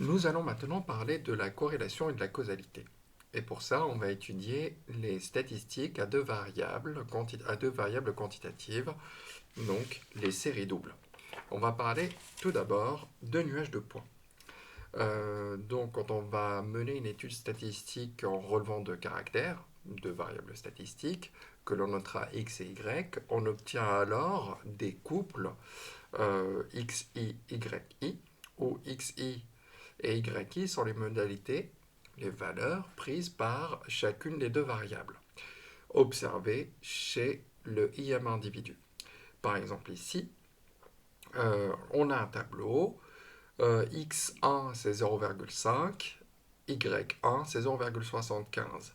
Nous allons maintenant parler de la corrélation et de la causalité. Et pour ça, on va étudier les statistiques à deux variables, quantitatives, donc les séries doubles. On va parler tout d'abord de nuages de points. Donc, quand on va mener une étude statistique en relevant de caractères, de variables statistiques, que l'on notera x et y, on obtient alors des couples xi, yi, où xi et yi sont les modalités, les valeurs prises par chacune des deux variables, observées chez le im individu. Par exemple ici, on a un tableau, x1 c'est 0,5, y1 c'est 0,75.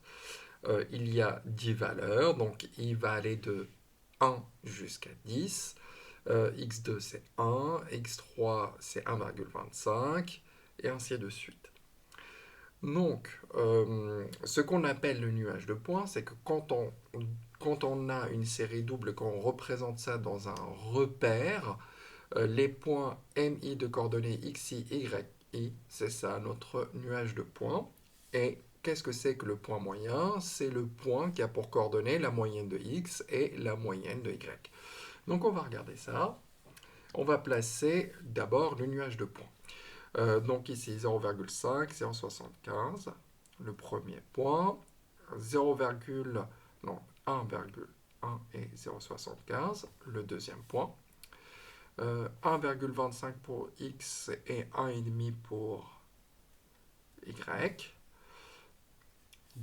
Il y a 10 valeurs, donc il va aller de 1 jusqu'à 10. x2 c'est 1, x3 c'est 1,25, et ainsi de suite. Donc, ce qu'on appelle le nuage de points, c'est que quand on a une série double, quand on représente ça dans un repère, les points MI de coordonnées XI, YI, c'est ça notre nuage de points. Et qu'est-ce que c'est que le point moyen? C'est le point qui a pour coordonnées la moyenne de X et la moyenne de Y. Donc on va regarder ça. On va placer d'abord le nuage de points. Donc ici 0,5, 0,75, le premier point, 0, non, 1,1 et 0,75, le deuxième point, 1,25 pour x et 1,5 pour y,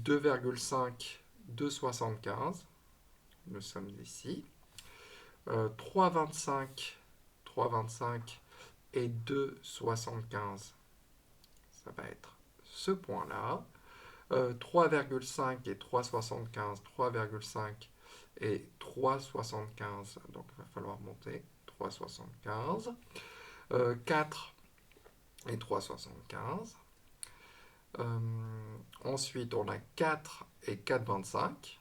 2,5, 2,75, nous sommes ici, 3,25, 3,25 et 2,75, ça va être ce point-là. 3,5 et 3,75, 3,5 et 3,75, donc il va falloir monter, 3,75. 4 et 3,75. Ensuite, on a 4 et 4,25,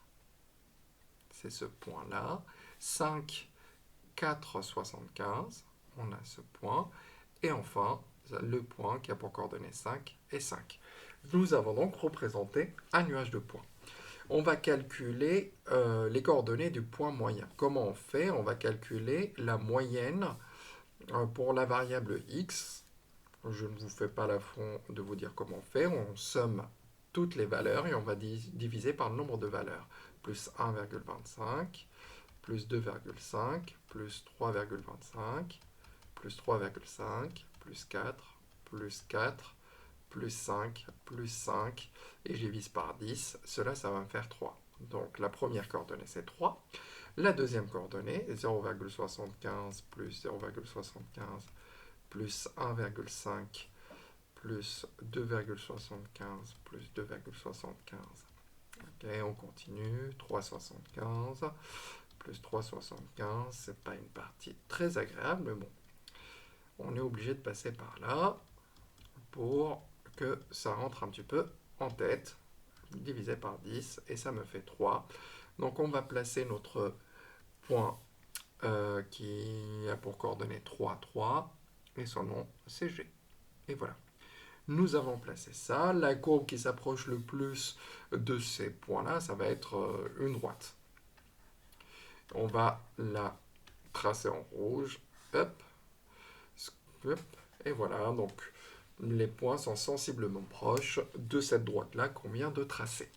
c'est ce point-là. 5, 4,75, on a ce point. Et enfin, le point qui a pour coordonnées 5 et 5. Nous avons donc représenté un nuage de points. On va calculer les coordonnées du point moyen. Comment on fait? On va calculer la moyenne pour la variable x. Je ne vous fais pas l'affront de vous dire comment faire. On somme toutes les valeurs et on va diviser par le nombre de valeurs. Plus 1,25, plus 2,5, plus 3,25, plus 3,5, plus 4, plus 4, plus 5, plus 5, et je divise par 10, cela, ça va me faire 3. Donc la première coordonnée, c'est 3. La deuxième coordonnée, 0,75 plus 0,75 plus 1,5 plus 2,75 plus 2,75. Ok, on continue. 3,75 plus 3,75. C'est pas une partie très agréable, mais bon, on est obligé de passer par là pour que ça rentre un petit peu en tête. Divisé par 10 et ça me fait 3. Donc on va placer notre point qui a pour coordonnées 3, 3 et son nom c'est G. Et voilà. Nous avons placé ça. La courbe qui s'approche le plus de ces points-là, ça va être une droite. On va la tracer en rouge. Hop. Hop. Et voilà. Donc les points sont sensiblement proches de cette droite-là qu'on vient de tracer.